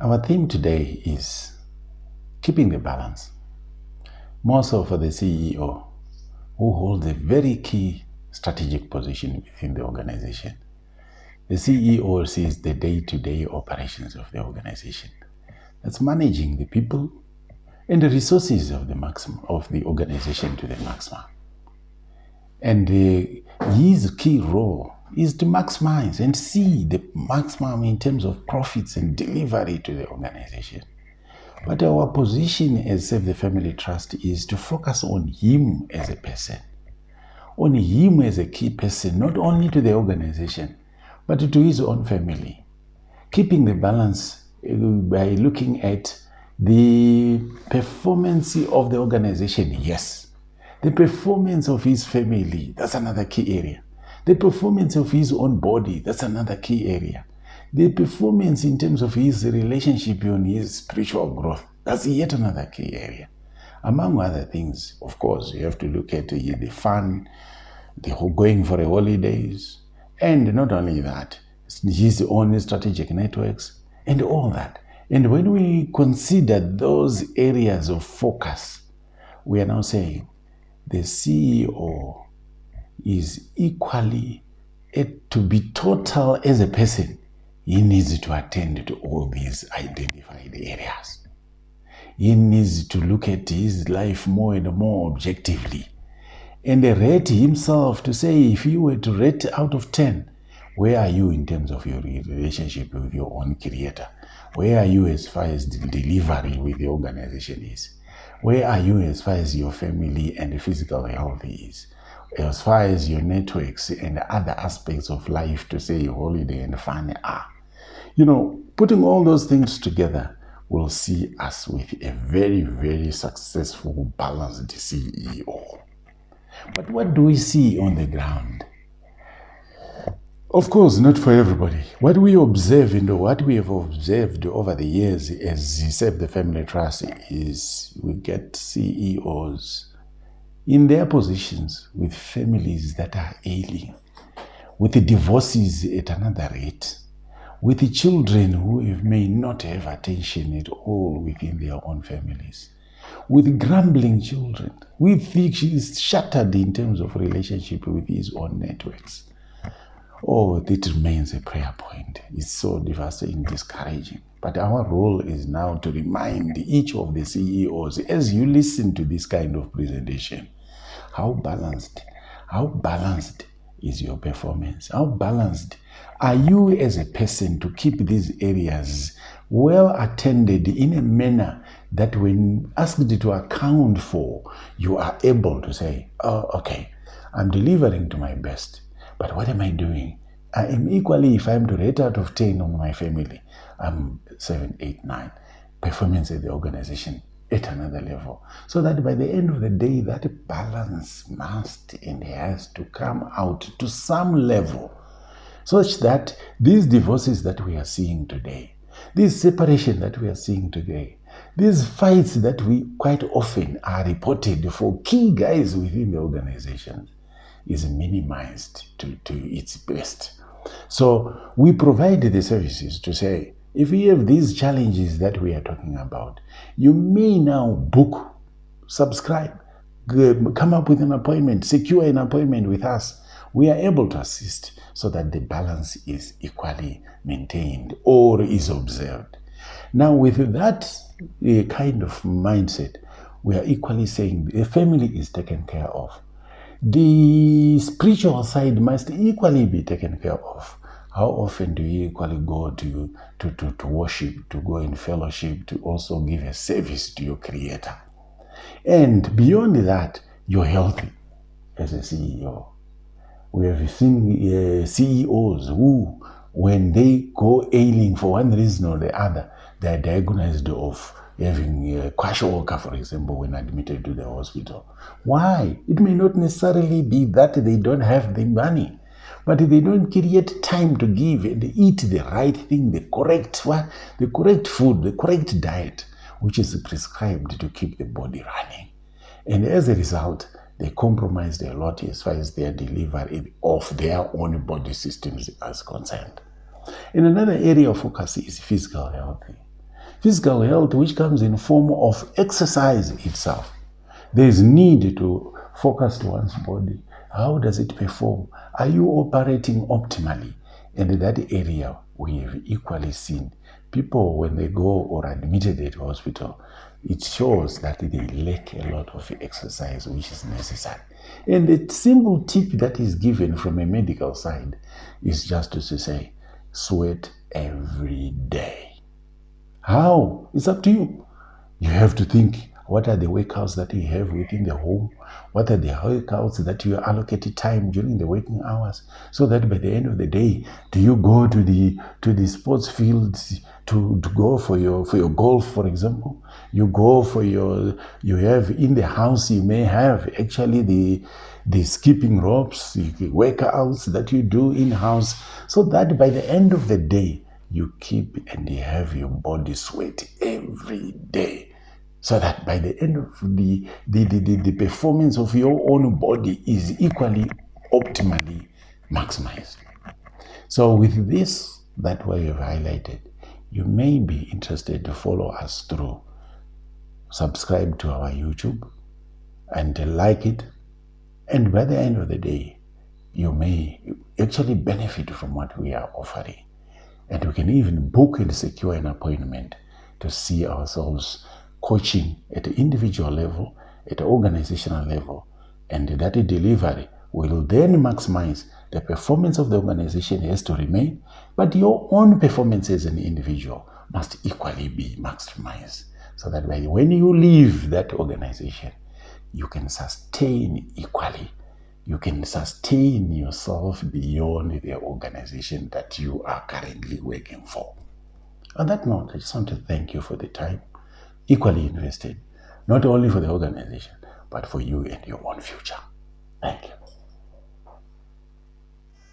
Our theme today is keeping the balance. More so for the CEO, who holds a very key strategic position within the organization. The CEO sees the day-to-day operations of the organization. That's managing the people and the resources of the organization to the maximum. And his key role is to maximize and see the maximum in terms of profits and delivery to the organization. But our position as Save the Family Trust is to focus on him as a person, on him as a key person, not only to the organization, but to his own family. Keeping the balance by looking at the performance of the organization, yes. The performance of his family, that's another key area. The performance of his own body, that's another key area. The performance in terms of his relationship and his spiritual growth, that's yet another key area. Among other things, of course, you have to look at the fun, the going for the holidays, and not only that, his own strategic networks, and all that. And when we consider those areas of focus, we are now saying the CEO is equally to be total as a person. He needs to attend to all these identified areas. He needs to look at his life more and more objectively and rate himself to say, if you were to rate out of 10, where are you in terms of your relationship with your own creator? Where are you as far as the delivery with the organization is? Where are you as far as your family and physical health is? As far as your networks and other aspects of life, to say holiday and fun are. Putting all those things together will see us with a very, very successful, balanced CEO. But what do we see on the ground? Of course, not for everybody. What we observe and what we have observed over the years as Save the Family Trust is we get CEOs in their positions with families that are ailing, with the divorces at another rate, with the children who may not have attention at all within their own families, with grumbling children, with the shattered in terms of relationship with his own networks. Oh, that remains a prayer point. It's so devastating, discouraging. But our role is now to remind each of the CEOs, as you listen to this kind of presentation, how balanced is your performance? How balanced are you as a person to keep these areas well attended in a manner that when asked to account for, you are able to say, oh, okay, I'm delivering to my best. But what am I doing? I am equally, if I'm to rate out of 10 on my family, I'm 7, 8, 9. Performance at the organization at another level. So that by the end of the day, that balance must and has to come out to some level, such that these divorces that we are seeing today, this separation that we are seeing today, these fights that we quite often are reported for key guys within the organization, is minimized to its best. So we provide the services to say, if you have these challenges that we are talking about, you may now book, subscribe, come up with an appointment, secure an appointment with us. We are able to assist so that the balance is equally maintained or is observed. Now, with that kind of mindset, we are equally saying the family is taken care of. The spiritual side must equally be taken care of. How often do you equally go to worship, to go in fellowship, to also give a service to your Creator? And beyond that, you're healthy as a CEO. We have seen CEOs who, when they go ailing for one reason or the other, they're diagnosed of having a kwashiorkor, for example, when admitted to the hospital. Why? It may not necessarily be that they don't have the money, but they don't create time to give and eat the right thing, the correct food, the correct diet, which is prescribed to keep the body running. And as a result, they compromised a lot as far as their delivery of their own body systems is concerned. And another area of focus is physical health. Physical health, which comes in form of exercise itself. There is need to focus to one's body. How does it perform? Are you operating optimally? And in that area, we have equally seen people, when they go or admitted at hospital, it shows that they lack a lot of exercise, which is necessary. And the simple tip that is given from a medical side is just to say, sweat every day. How? It's up to you. You have to think, what are the workouts that you have within the home? What are the workouts that you allocate time during the working hours? So that by the end of the day, do you go to the sports fields to go for your golf, for example? You go for you have in the house, you may have actually the skipping ropes, workouts that you do in house, so that by the end of the day, you keep and you have your body sweat every day, so that by the end of the performance of your own body is equally optimally maximized. So with this that we have highlighted, you may be interested to follow us through. Subscribe to our YouTube and like it, and by the end of the day, you may actually benefit from what we are offering. And we can even book and secure an appointment to see ourselves coaching at the individual level, at the organizational level, and that delivery will then maximize the performance of the organization has to remain, but your own performance as an individual must equally be maximized, so that when you leave that organization, you can sustain equally. You can sustain yourself beyond the organization that you are currently working for. On that note, I just want to thank you for the time, equally invested, not only for the organization, but for you and your own future. Thank you.